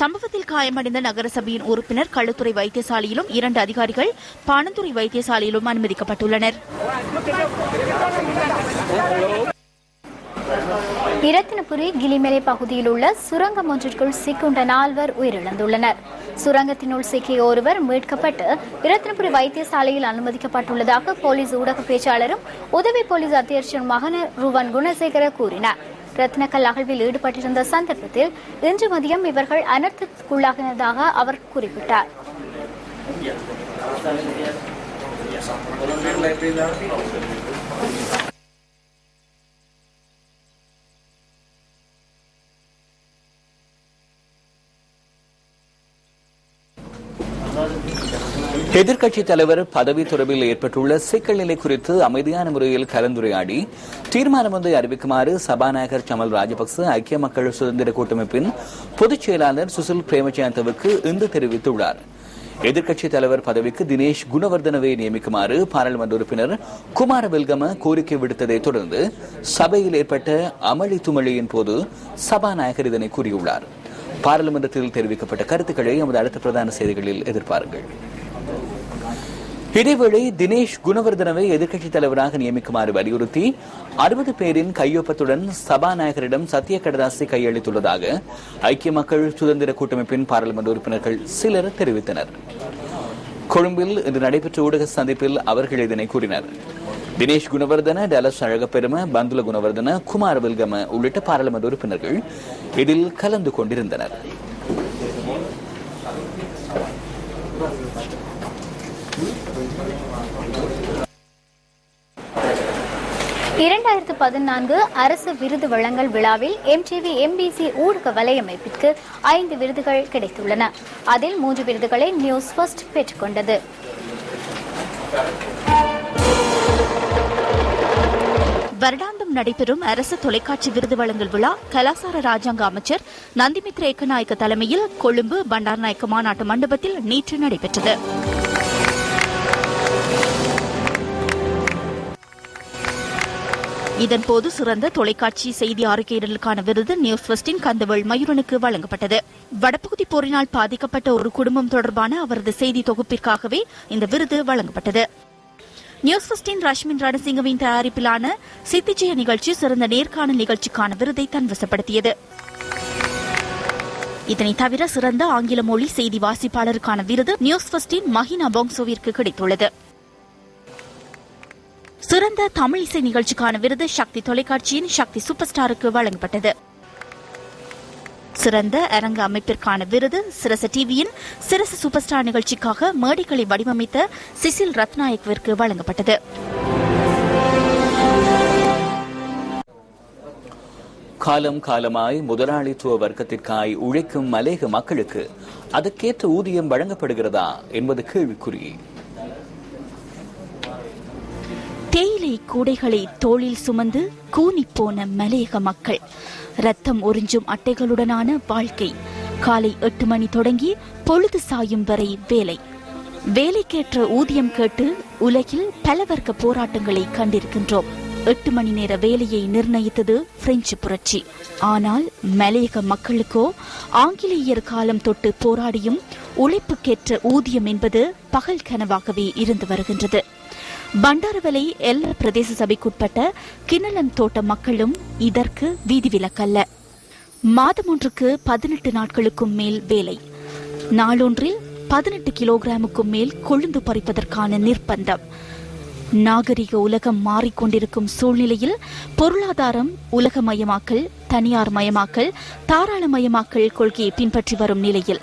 சம்பவத்தில் காயமடைந்த நகரசபையின் உறுப்பினர் களுத்துறை வைத்தியசாலையிலும் 2 அதிகாரிகள் பானந்துறை வைத்தியசாலையிலும் அனுமதிக்கப்பட்டுள்ளனர். இரத்தினபுரி கிளிமலை பகுதியில் உள்ள சுரங்கம் ஒன்றிற்குள் சிக்குண்ட 4 உயிரிழந்துள்ளனர். சுரங்கத்தினுள் சிக்கிய ஒருவர் மீட்கப்பட்டு இரத்தினபுரி வைத்தியசாலையில் அனுமதிக்கப்பட்டுள்ளதாக போலீஸ் ஊடக பேச்சாளரும் உதவி போலீஸ் அத்தியட்சருமான ருவன் குணசேகர கூறினார். ரத்னக்கல் அகழ்வில் ஈடுபட்டிருந்த சந்தர்ப்பத்தில் இன்று மதியம் இவர்கள் அனர்த்தத்துக்குள்ளாகினதாக அவர் குறிப்பிட்டார். எதிர்க்கட்சித் தலைவர் பதவி தொடர்பில் ஏற்பட்டுள்ள சிக்கல் நிலை குறித்து அமைதியான முறையில் கலந்துரையாடி தீர்மானம் ஒன்றை அறிவிக்குமாறு சபாநாயகர் சமல் ராஜபக்ச ஐக்கிய மக்கள் சுதந்திர கூட்டமைப்பின் பொதுச் செயலாளர் சுசில் பிரேமஜயந்தவுக்கு இன்று தெரிவித்துள்ளார். எதிர்க்கட்சித் தலைவர் பதவிக்கு தினேஷ் குணவர்தனவை நியமிக்குமாறு பாராளுமன்ற உறுப்பினர் குமார வெல்கம கோரிக்கை விடுத்ததை தொடர்ந்து சபையில் ஏற்பட்ட அமளி துமளியின் போது சபாநாயகர் இதனை கூறியுள்ளார். பாராளுமன்றத்தில் தெரிவிக்கப்பட்ட கருத்துக்களை எமது அடுத்த பிரதான செய்திகளில் எதிர்பாருங்கள். இதேவேளை தினேஷ் குணவர்தனவை எதிர்க்கட்சித் தலைவராக நியமிக்குமாறு வலியுறுத்தி 60 பேரின் கையொப்பத்துடன் சபாநாயகரிடம் சத்திய கடதாசி கையளித்துள்ளதாக ஐக்கிய மக்கள் சுதந்திர கூட்டமைப்பின் பாராளுமன்ற உறுப்பினர்கள் சிலர் தெரிவித்தனர். கொழும்பில் இன்று நடைபெற்ற ஊடக சந்திப்பில் அவர்கள் இதனை கூறினர். தினேஷ் குணவர்தன, டலஸ் அழகப்பெரும, பந்துல குணவர்தன, குமார வெல்கம உள்ளிட்ட பாராளுமன்ற உறுப்பினர்கள் இதில் கலந்து கொண்டிருந்தனர். 2014 அரசு விருது வழங்கல் விழாவில் MTV MBC ஊடக வலையமைப்பிற்கு 5 விருதுகள் கிடைத்துள்ளன. அதில் 3 விருதுகளை நியூஸ் ஃபர்ஸ்ட் பெற்றுக்கொண்டது. வருடாந்தம் நடைபெறும் அரசு தொலைக்காட்சி விருது வழங்கல் விழா கலாசார ராஜாங்க அமைச்சர் நந்திமித்ர ஏக்கநாயக்க தலைமையில் கொழும்பு பண்டார்நாயக்க மாநாட்டு மண்டபத்தில் நேற்று நடைபெற்றது. இதன்போது சிறந்த தொலைக்காட்சி செய்தி அறிக்கையிடலுக்கான விருது நியூஸ் ஃபர்ஸ்டின் கந்தவேல் மயூரனுக்கு வழங்கப்பட்டது. வடபகுதி போரினால் பாதிக்கப்பட்ட ஒரு குடும்பம் தொடர்பான அவரது செய்தி தொகுப்பிற்காகவே இந்த விருது வழங்கப்பட்டது. நியூஸ் ஃபர்ஸ்டின் ரஷ்மின் ரணசிங்கவின் தயாரிப்பிலான சித்திஜய நிகழ்ச்சி சிறந்த நேர்காணல் நிகழ்ச்சிக்கான விருதை தன்வசப்படுத்தியது. இதனை தவிர சிறந்த ஆங்கில மொழி செய்தி வாசிப்பாளருக்கான விருது நியூஸ் ஃபர்ஸ்டின் மஹினா போங்சோவிற்கு கிடைத்துள்ளது. சிறந்த தமிழ் இசை நிகழ்ச்சிக்கான விருது சக்தி தொலைக்காட்சியின் சக்தி சூப்பர் ஸ்டாருக்கு வழங்கப்பட்டது. சிறந்த அரங்க அமைப்பிற்கான விருது சிரச டிவியின் சிரச சூப்பர் ஸ்டார் நிகழ்ச்சிக்காக மேடைகளை வடிவமைத்த சிசில் ரத்நாயக்கவிற்கு வழங்கப்பட்டது. காலம் காலமாய் முதலாளித்துவ வர்க்கத்திற்காய் உழைக்கும் மலேக மக்களுக்கு அதற்கேற்ற ஊதியம் வழங்கப்படுகிறதா என்பது கேள்விக்குறி. தேயிலை கூடைகளை தோளில் சுமந்து கூனிப்போன மலேக மக்கள், ரத்தம் உறிஞ்சும் அட்டைகளுடனான வாழ்க்கை. காலை 8 மணி தொடங்கி பொழுது சாயும் வரை வேலை. வேலைக்கேற்ற ஊதியம் கேட்டு உலகில் பல வர்க்க போராட்டங்களை கண்டிருக்கின்றோம். 8 மணி நேர வேலையை நிர்ணயித்தது பிரெஞ்சு புரட்சி. ஆனால் மலேக மக்களுக்கோ ஆங்கிலேயர் காலம் தொட்டு போராடியும் உழைப்புக்கேற்ற ஊதியம் என்பது பகல் கனவாகவே இருந்து வருகின்றது. பண்டாரவலை எல்ல பிரதேச சபைக்குட்பட்ட கிணலன் தோட்ட மக்களும் இதற்கு விதிவிலக்கல்ல. மாதம் ஒன்றுக்கு 18 நாட்களுக்கும் மேல் வேலை. நாளொன்றில் 18 கிலோகிராமுக்கும் மேல் கொழுந்து பறிப்பதற்கான நிர்பந்தம். நாகரிக உலகம் மாறிக்கொண்டிருக்கும் சூழ்நிலையில் பொருளாதாரம் உலகமயமாக்கல், தனியார் மயமாக்கல், தாராளமயமாக்கல் கொள்கையை பின்பற்றி வரும் நிலையில்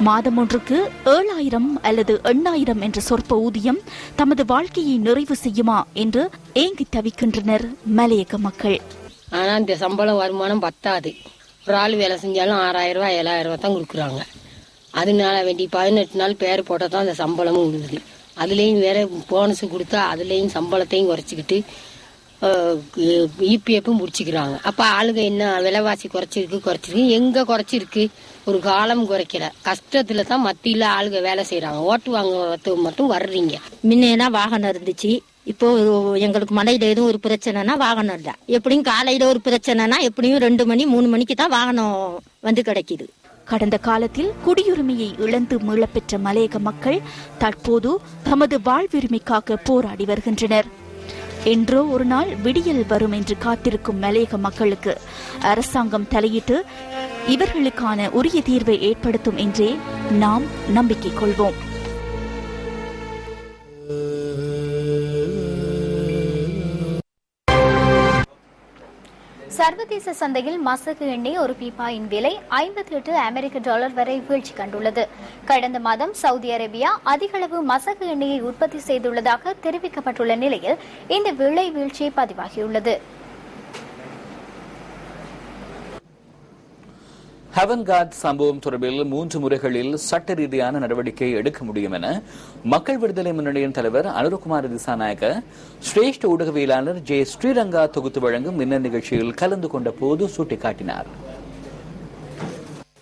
மாதம் ஒன்றுக்கு 7000 அல்லது 8000 என்ற சொற்ப ஊதியம் தமது வாழ்க்கையை நிறைவு செய்யுமா என்று ஏங்கி தவிக்கின்றனர் மலையக மக்கள். ஆனா இந்த சம்பளம் வருமானம் பத்தாது. ஒரு ஆள் வேலை செஞ்சாலும் 6000 ரூபாய் 7000 ரூபாய் தான் கொடுக்குறாங்க. அதனால வேண்டி 18 நாள் பேர் போட்டால் தான் அந்த சம்பளமும் விடுது. அதுலேயும் வேற போனஸ் கொடுத்தா அதுலேயும் சம்பளத்தையும் குறைச்சிக்கிட்டு இபிஎஃப்பும் முடிச்சுக்கிறாங்க. அப்போ ஆளுங்க என்ன விலைவாசி குறைச்சிருக்கு எங்கே குறைச்சிருக்கு? ஒரு காலம் குறைக்கல. கஷ்டத்தில் தான் மத்தியில் ஆளுங்க வேலை செய்கிறாங்க. ஓட்டு வாங்க மட்டும் வர்றீங்க. முன்னேனா வாகனம் இருந்துச்சு. இப்போ எங்களுக்கு மலையில எதுவும் ஒரு பிரச்சனைனா வாகனம் இல்லை. எப்படியும் காலையில ஒரு பிரச்சனைனா எப்படியும் 2 மணி 3 மணிக்கு தான் வாகனம் வந்து கிடைக்குது. கடந்த காலத்தில் குடியுரிமையை இழந்து மீளப்பெற்ற மலையக மக்கள் தற்போது தமது வாழ்வுரிமைக்காக போராடி வருகின்றனர். என்றோ ஒரு நாள் விடியல் வரும் என்று காத்திருக்கும் மலையக மக்களுக்கு அரசாங்கம் தலையிட்டு இவர்களுக்கான உரிய தீர்வை ஏற்படுத்தும் என்றே நாம் நம்பிக்கை கொள்வோம். சர்வதேச சந்தையில் மசகு எண்ணெய் ஒரு பீப்பாயின் விலை $58 வரை வீழ்ச்சி கண்டுள்ளது. கடந்த மாதம் சவுதி அரேபியா அதிகளவு மசகு எண்ணெயை உற்பத்தி செய்துள்ளதாக தெரிவிக்கப்பட்டுள்ள நிலையில் இந்த விலை வீழ்ச்சி பதிவாகியுள்ளது. ஹெவன்கார்ட் சம்பவம் தொடர்பில் 3 முறைகளில் சட்ட ரீதியான நடவடிக்கை எடுக்க முடியும் என மக்கள் விடுதலை முன்னணியின் தலைவர் அனுரகுமார் திசாநாயக்க சிரேஷ்ட ஊடகவியலாளர் ஜே ஸ்ரீரங்கா தொகுத்து வழங்கும் மின்னல் நிகழ்ச்சியில் கலந்து கொண்ட போது சுட்டிக்காட்டினார்.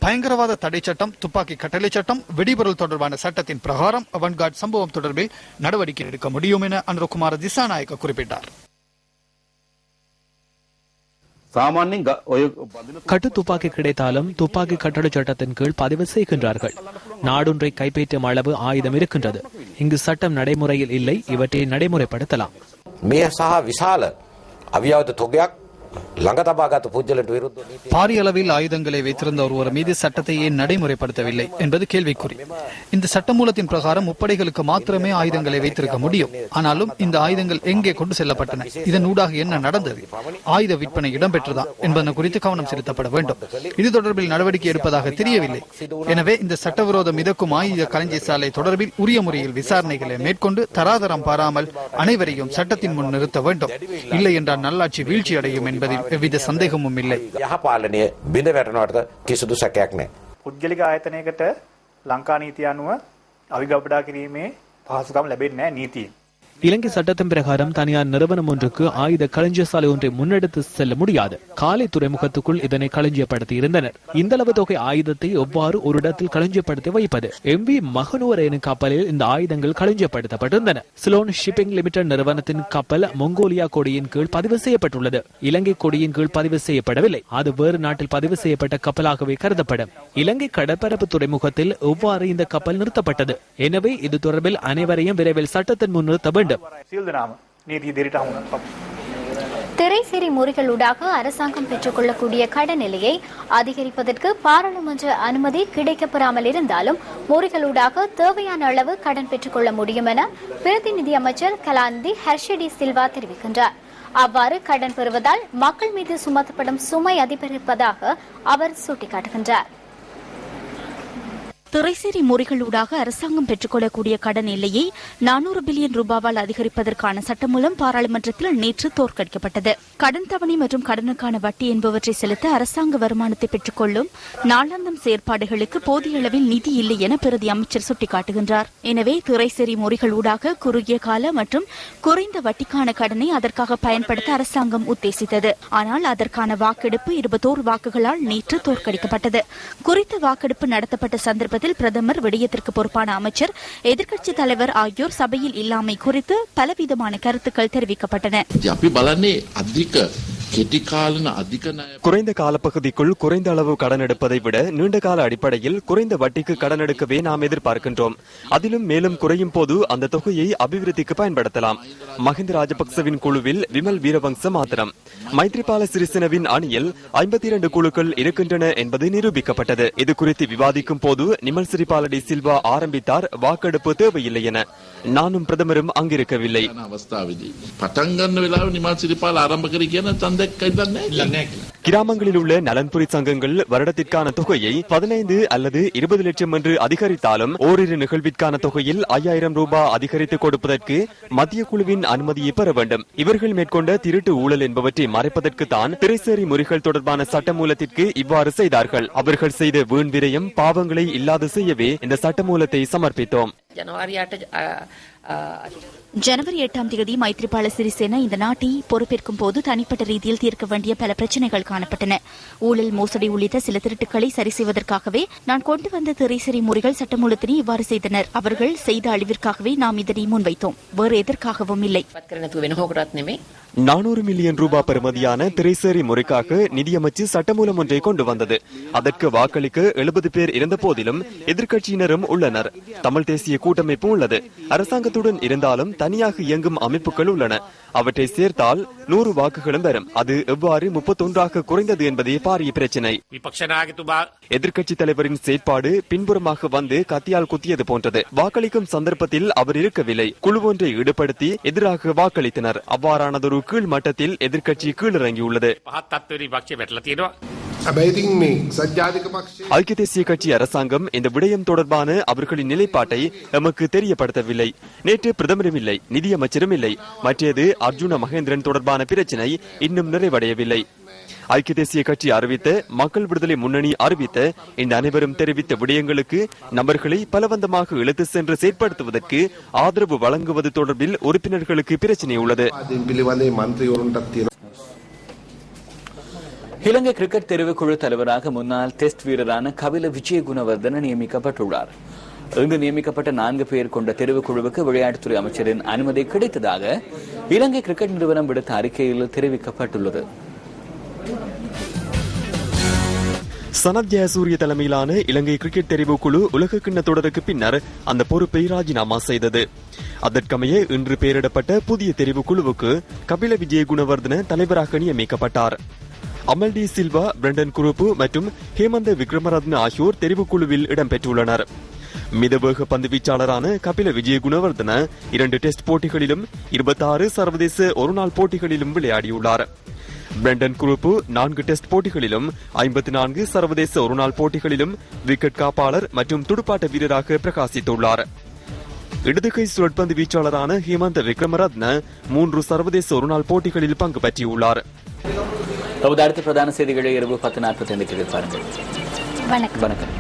பயங்கரவாத தடை சட்டம், துப்பாக்கி கட்டளை சட்டம், வெடிபொருள் தொடர்பான சட்டத்தின் பிரகாரம் அவன்கார்ட் சம்பவம் தொடர்பில் நடவடிக்கை எடுக்க முடியும் என அனுரகுமார் திசாநாயக்க குறிப்பிட்டார். கட்டு துப்பாக்கி கிடைத்தாலும் துப்பாக்கி கட்டளை சட்டத்தின் கீழ் பதிவு செய்கின்றார்கள். நாடொன்றை கைப்பற்றும் அளவு ஆயுதம் இருக்கின்றது. இங்கு சட்டம் நடைமுறையில் இல்லை. இவற்றை நடைமுறைப்படுத்தலாம். பாரிய அளவில் ஆயுதங்களை வைத்திருந்த ஒருவர் மீது சட்டத்தை ஏன் நடைமுறைப்படுத்தவில்லை என்பது கேள்விக்குறி. இந்த சட்டமூலத்தின் பிரகாரம் முப்படைகளுக்கு மாத்திரமே ஆயுதங்களை வைத்திருக்க முடியும். ஆனாலும் இந்த ஆயுதங்கள் எங்கே கொண்டு செல்லப்பட்டன, இதன் ஊடாக என்ன நடந்தது, ஆயுத விற்பனை இடம்பெற்றதா என்பது குறித்து கவனம் செலுத்தப்பட வேண்டும். இது தொடர்பில் நடவடிக்கை எடுப்பதாக தெரியவில்லை. எனவே இந்த சட்டவிரோத மிதக்கும் ஆயுத களஞ்சிய சாலை தொடர்பில் உரிய முறையில் விசாரணைகளை மேற்கொண்டு தராதரம் பாராமல் அனைவரையும் சட்டத்தின் முன் நிறுத்த வேண்டும். இல்லை என்றால் நல்லாட்சி வீழ்ச்சி அடையும் என்பதில் எவ்வித சந்தேகமும் இல்லை. පුද්ගලික ආයතනයකට ලංකා නීතිය අනුව අවිගබඩා කිරීමේ පහසුකම් ලැබෙන්නේ නැහැ නීතියෙන්. இலங்கை சட்டத்தின் பிரகாரம் தனியார் நிறுவனம் ஒன்றுக்கு ஆயுத களஞ்சிய சாலை ஒன்றை முன்னெடுத்து செல்ல முடியாது. காலை துறைமுகத்துக்குள் இதனை களஞ்சியப்படுத்தி இருந்தனர். இந்த அளவு தொகை ஆயுதத்தை எவ்வாறு ஒரு இடத்தில் களஞ்சியப்படுத்தி வைப்பது? MV மகனூர் எனும் கப்பலில் இந்த ஆயுதங்கள் களஞ்சியப்படுத்தப்பட்டிருந்தன. சிலோன் ஷிப்பிங் லிமிடெட் நிறுவனத்தின் கப்பல் மொங்கோலியா கொடியின் கீழ் பதிவு செய்யப்பட்டுள்ளது. இலங்கை கொடியின் கீழ் பதிவு செய்யப்படவில்லை. அது வேறு நாட்டில் பதிவு செய்யப்பட்ட கப்பலாகவே கருதப்படும். இலங்கை கடற்பரப்பு துறைமுகத்தில் எவ்வாறு இந்த கப்பல் நிறுத்தப்பட்டது? எனவே இது தொடர்பில் அனைவரையும் விரைவில் சட்டத்தின் முன் நிறுத்த வேண்டும். திரைசேரி முறைகளூடாக அரசாங்கம் பெற்றுக்கொள்ளக்கூடிய கடன் நிலையை அதிகரிப்பதற்கு பாராளுமன்ற அனுமதி கிடைக்கப்பெறாமல் இருந்தாலும் முறைகளூடாக தேவையான அளவு கடன் பெற்றுக்கொள்ள முடியும் என பிரதிநிதி அமைச்சர் கலாநிதி ஹர்ஷடி சில்வா தெரிவிக்கின்றார். அவ்வாறு கடன் பெறுவதால் மக்கள் மீது சுமத்தப்படும் சுமை அதிகரிப்பதாக அவர் சுட்டிக்காட்டுகின்றார். திரைசேரி முறைகளூடாக அரசாங்கம் பெற்றுக்கொள்ளக்கூடிய கடன் எல்லையை 400 பில்லியன் ரூபாவால் அதிகரிப்பதற்கான சட்டமூலம் பாராளுமன்றத்தில் நேற்று தோற்கடிக்கப்பட்டது. கடன் தவணை மற்றும் கடனுக்கான வட்டி என்பவற்றை செலுத்த அரசாங்க வருமானத்தை பெற்றுக்கொள்ளும் நாளாந்தம் செயற்பாடுகளுக்கு போதிய அளவில் நிதி இல்லை என பிரதி அமைச்சர் சுட்டிக்காட்டுகின்றார். எனவே திரைசேரி முறைகளூடாக குறுகிய கால மற்றும் குறைந்த வட்டிக்கான கடனை அதற்காக பயன்படுத்த அரசாங்கம் உத்தேசித்தது. ஆனால் அதற்கான வாக்கெடுப்பு 21 வாக்குகளால் நேற்று தோற்கடிக்கப்பட்டது. குறித்த வாக்கெடுப்பு நடத்தப்பட்ட சந்தர்ப்பத்தில் பிரதமர், விடயத்திற்கு பொறுப்பான அமைச்சர், எதிர்க்கட்சி தலைவர் ஆகியோர் சபையில் இல்லாமை குறித்து பலவிதமான கருத்துக்கள் தெரிவிக்கப்பட்டன. குறைந்த காலப்பகுதிக்குள் குறைந்த அளவு கடன் எடுப்பதை விட நீண்ட கால அடிப்படையில் குறைந்த வட்டிக்கு கடன் எடுக்கவே நாம் எதிர்பார்க்கின்றோம். அதிலும் மேலும் குறையும் போது அந்த தொகையை அபிவிருத்திக்கு பயன்படுத்தலாம். மஹிந்த ராஜபக்சவின் குழுவில் விமல் வீரவங்ச மாத்திரம், மைத்ரிபால சிறிசேனவின் அணியில் 52 குழுக்கள் இருக்கின்றன என்பது நிரூபிக்கப்பட்டது. இது குறித்து விவாதிக்கும் போது நிமல் சிறிபால டி சில்வா ஆரம்பித்தார் வாக்கெடுப்பு தேவையில்லை என. நானும் பிரதமரும் அங்கிருக்கவில்லை. கிராமங்களில் உள்ள நலன்புரி சங்கங்கள் வருடத்திற்கான தொகையை 15 அல்லது 20 லட்சம் என்று அதிகரித்தாலும் ஓரிரு நிகழ்விற்கான தொகையில் 5000 ரூபாய் அதிகரித்து கொடுப்பதற்கு மத்திய குழுவின் அனுமதியை பெற வேண்டும். இவர்கள் மேற்கொண்ட திருட்டு ஊழல் என்பவற்றை மறைப்பதற்கு தான் திரைசேரி முறைகள் தொடர்பான சட்டமூலத்திற்கு இவ்வாறு செய்தார்கள். அவர்கள் செய்த வீண் விரயம் பாவங்களை இல்லாது செய்யவே இந்த சட்டமூலத்தை சமர்ப்பித்தோம். ஜனவரி 8ஆம் தேதி மைத்ரிபால சிறிசேன இந்த நாட்டை பொறுப்பேற்கும் போது தனிப்பட்ட ரீதியில் தீர்க்க வேண்டிய பல பிரச்சனைகள் காணப்பட்டன. ஊழல், மோசடி உள்ளிட்ட சில திருட்டுக்களை சரி செய்வதற்காகவே நான் கொண்டு வந்த திரைசேரி முறைகள் சட்டமூலத்தினை இவ்வாறு செய்தனர். அவர்கள் செய்த அழிவிற்காகவே நாம் இதனை முன்வைத்தோம், வேறு எதற்காகவும் இல்லை. 400 மில்லியன் ரூபாய் பெறுமதியான திரைசேரி முறைக்காக நிதியமைச்சு சட்டமூலம் ஒன்றை கொண்டு வந்தது. அதற்கு வாக்களிக்க 70 பேர் இருந்த போதிலும் எதிர்க்கட்சியினரும் உள்ளனர். தமிழ் தேசிய கூட்டமைப்பும் உள்ளது. அரசாங்கத்துடன் இருந்தாலும் தனியாக இயங்கும் அமைப்புகள் உள்ளன. அவற்றை சேர்த்தால் 100 வாக்குகளும் வரும். அது எவ்வாறு 31ஆக குறைந்தது என்பதே பாரிய பிரச்சினை. எதிர்க்கட்சி தலைவரின் செயற்பாடு பின்புறமாக வந்து கத்தியால் குத்தியது போன்றது. வாக்களிக்கும் சந்தர்ப்பத்தில் அவர் இருக்கவில்லை. குழு ஒன்றை ஈடுபடுத்தி எதிராக வாக்களித்தனர். அவ்வாறானதொரு கீழ் மட்டத்தில் எதிர்க்கட்சி கீழிறங்கியுள்ளது. ஐக்கிய தேசிய கட்சி அரசாங்கம் இந்த விடயம் தொடர்பான அவர்களின் நிலைப்பாட்டை எமக்கு தெரியப்படுத்தவில்லை. நேற்று பிரதமரும் இல்லை, நிதியமைச்சரும் இல்லை. மற்றது அர்ஜுன மகேந்திரன் தொடர்பான பிரச்சினை இன்னும் நிறைவடையவில்லை. ஐக்கிய தேசிய கட்சி அறிவித்த, மக்கள் விடுதலை முன்னணி அறிவித்த, இந்த அனைவரும் தெரிவித்த விடயங்களுக்கு நபர்களை பலவந்தமாக இழுத்து சென்று செயற்படுத்துவதற்கு ஆதரவு வழங்குவது தொடர்பில் உறுப்பினர்களுக்கு பிரச்சினை உள்ளது. இலங்கை கிரிக்கெட் தெரிவுக்குழு தலைவராக முன்னாள் டெஸ்ட் வீரரான கபில விஜயகுணவர்தன நியமிக்கப்பட்டுள்ளார். இங்கு நியமிக்கப்பட்ட 4 பேர் கொண்ட தெரிவுக்குழுவுக்கு விளையாட்டுத்துறை அமைச்சரின் அனுமதி கிடைத்ததாக இலங்கை கிரிக்கெட் நிறுவனம் விடுத்த அறிக்கையில் தெரிவிக்கப்பட்டுள்ளது. சனத் ஜெயசூரிய தலைமையிலான இலங்கை கிரிக்கெட் தெரிவுக்குழு உலகக்கிண்ண தொடருக்கு பின்னர் அந்த பொறுப்பை ராஜினாமா செய்தது. அதற்கமைய இன்று பெயரிடப்பட்ட புதிய தெரிவுக்குழுவுக்கு கபில விஜயகுணவர்தன தலைவராக நியமிக்கப்பட்டார். அமல் டி சில்வா, பிரண்டன் குரூப்பு மற்றும் ஹேமந்த விக்ரமரத்ன ஆகியோர் தெரிவுக்குழுவில் இடம்பெற்றுள்ளனர். மிதவேக பந்து வீச்சாளரான கபில விஜயகுணவர்தன 2 டெஸ்ட் போட்டிகளிலும் 26 சர்வதேச ஒருநாள் போட்டிகளிலும் விளையாடியுள்ளார். பிரண்டன் குரூப்பு 4 டெஸ்ட் போட்டிகளிலும் 54 சர்வதேச ஒருநாள் போட்டிகளிலும் விக்கெட் காப்பாளர் மற்றும் துடுப்பாட்ட வீரராக பிரகாசித்துள்ளார். இடதுகை சுழற்பந்து வீச்சாளரான ஹேமந்த விக்ரமரத்ன 3 சர்வதேச ஒருநாள் போட்டிகளில் பங்கு பற்றியுள்ளார். அடுத்த பிரதான செய்திகளை இரவு 10:45 பாருங்கள். வணக்கம்.